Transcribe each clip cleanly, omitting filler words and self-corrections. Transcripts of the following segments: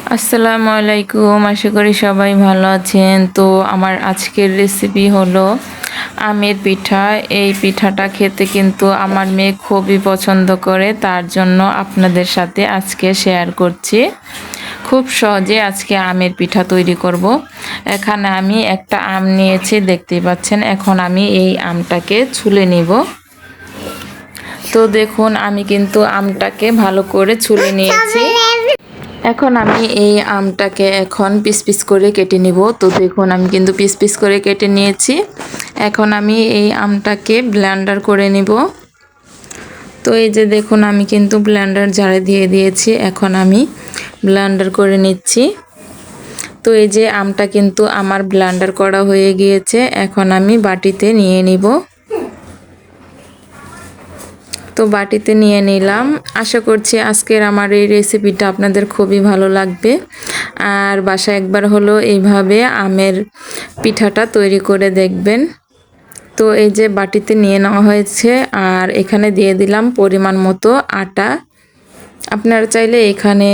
আসসালামু আলাইকুম, আশা করি সবাই ভালো আছেন। তো আমার আজকের রেসিপি হলো আমের পিঠা। এই পিঠাটা খেতে কিন্তু আমার মেয়ে খুবই পছন্দ করে, তার জন্য আপনাদের সাথে আজকে শেয়ার করছি। খুব সহজে আজকে আমের পিঠা তৈরি করব। এখানে আমি একটা আম নিয়েছি, দেখতেই পাচ্ছেন। এখন আমি এই আমটাকে ছুলে নিব। তো দেখুন, আমি কিন্তু আমটাকে ভালো করে ছুলে নিয়েছি। এখন আমি এই আমটাকে এখন পিস পিস করে কেটে নিব। তো দেখুন, আমি কিন্তু পিস পিস করে কেটে নিয়েছি। এখন আমি এই আমটাকে ব্লেন্ডার করে নিব। তো এই যে দেখুন, আমি কিন্তু ব্লেন্ডার জারে দিয়ে দিয়েছি। এখন আমি ব্লেন্ডার করে নিচ্ছি। তো এই যে আমটা কিন্তু আমার ব্লেন্ডার করা হয়ে গিয়েছে। এখন আমি বাটিতে নিয়ে নিব। তো বাটিতে নিয়ে নিলাম। আশা করছি আজকের আমার এই রেসিপিটা আপনাদের খুবই ভালো লাগবে। আর বাসায় একবার হলো এইভাবে আমের পিঠাটা তৈরি করে দেখবেন। তো এই যে বাটিতে নিয়ে নেওয়া হয়েছে, আর এখানে দিয়ে দিলাম পরিমাণ মতো আটা। আপনারা চাইলে এখানে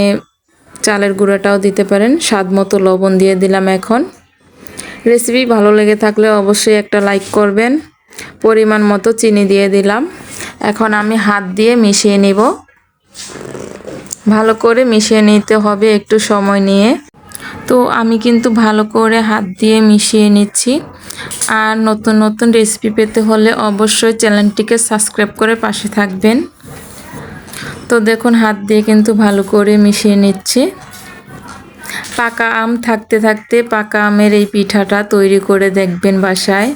চালের গুঁড়াটাও দিতে পারেন। স্বাদ মতো লবণ দিয়ে দিলাম। এখন রেসিপি ভালো লেগে থাকলে অবশ্যই একটা লাইক করবেন। পরিমাণ মতো চিনি দিয়ে দিলাম। এখন আমি হাত দিয়ে মিশিয়ে নিব। ভালো করে মিশিয়ে নিতে হবে একটু সময় নিয়ে। তো আমি কিন্তু ভালো করে হাত দিয়ে মিশিয়ে নিচ্ছি। আর নতুন নতুন রেসিপি পেতে হলে অবশ্যই চ্যানেলটিকে সাবস্ক্রাইব করে পাশে থাকবেন। তো দেখুন, হাত দিয়ে কিন্তু ভালো করে মিশিয়ে নিচ্ছি। পাকা আম থাকতে থাকতে পাকা আমের এই পিঠাটা তৈরি করে দেখবেন বাসায়।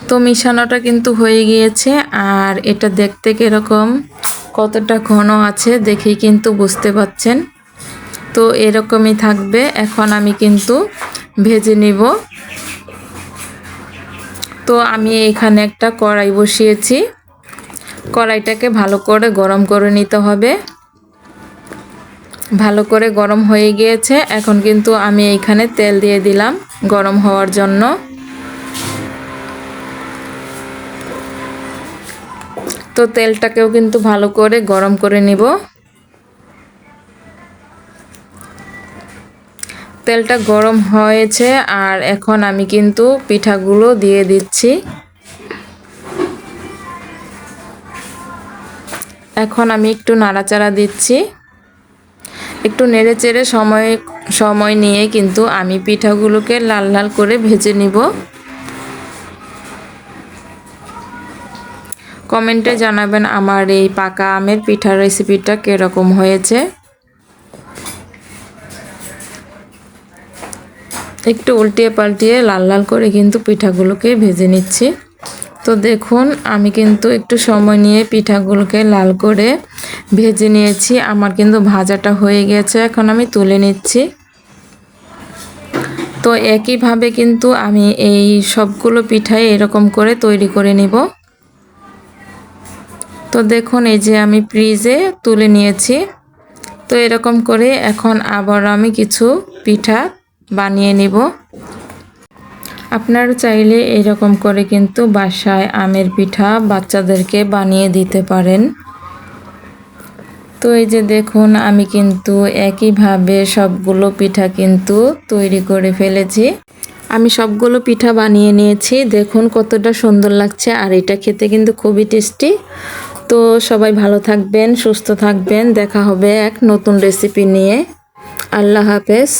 তো মিশানোটা কিন্তু হয়ে গিয়েছে। আর এটা দেখতে কিরকম, কতটা ঘন আছে দেখেই কিন্তু বুঝতে পাচ্ছেন। তো এরকমই থাকবে। এখন আমি কিন্তু ভেজে নিব। তো আমি এখানে একটা কড়াই বসিয়েছি। কড়াইটাকে ভালো করে গরম করে নিতে হবে। ভালো করে গরম হয়ে গিয়েছে। এখন কিন্তু আমি এইখানে তেল দিয়ে দিলাম গরম হওয়ার জন্য। তো তেলটাকেও কিন্তু ভালো করে গরম করে নিব। তেলটা গরম হয়েছে, আর এখন আমি কিন্তু পিঠাগুলো দিয়ে দিচ্ছি। এখন আমি একটু নাড়াচাড়া দিচ্ছি। একটু নেড়ে চেড়ে সময় নিয়ে কিন্তু আমি পিঠাগুলোকে লাল লাল করে ভেজে নিব। কমেন্টে জানাবেন আমার এই পাকা আমের পিঠার রেসিপিটা কীরকম হয়েছে। একটু উল্টিয়ে পাল্টিয়ে লাল লাল করে কিন্তু পিঠাগুলোকে ভেজে নিচ্ছি। তো দেখুন, আমি কিন্তু একটু সময় নিয়ে পিঠাগুলোকে লাল করে ভেজে নিয়েছি। আমার কিন্তু ভাজাটা হয়ে গেছে। এখন আমি তুলে নিচ্ছি। তো একইভাবে কিন্তু আমি এই সবগুলো পিঠাই এরকম করে তৈরি করে নিব। তো দেখুন, এই যে আমি ফ্রিজে তুলে নিয়েছি। তো এরকম করে এখন আবার আমি কিছু পিঠা বানিয়ে নিব। আপনারা চাইলে এরকম করে কিন্তু বাসায় আমের পিঠা বাচ্চাদেরকে বানিয়ে দিতে পারেন। তো এই যে দেখুন, আমি কিন্তু একইভাবে সবগুলো পিঠা কিন্তু তৈরি করে ফেলেছি। আমি সবগুলো পিঠা বানিয়ে নিয়েছি। দেখুন কতটা সুন্দর লাগছে, আর এটা খেতে কিন্তু খুবই টেস্টি। তো সবাই ভালো থাকবেন, সুস্থ থাকবেন। দেখা হবে এক নতুন রেসিপি নিয়ে। আল্লাহ হাফেজ।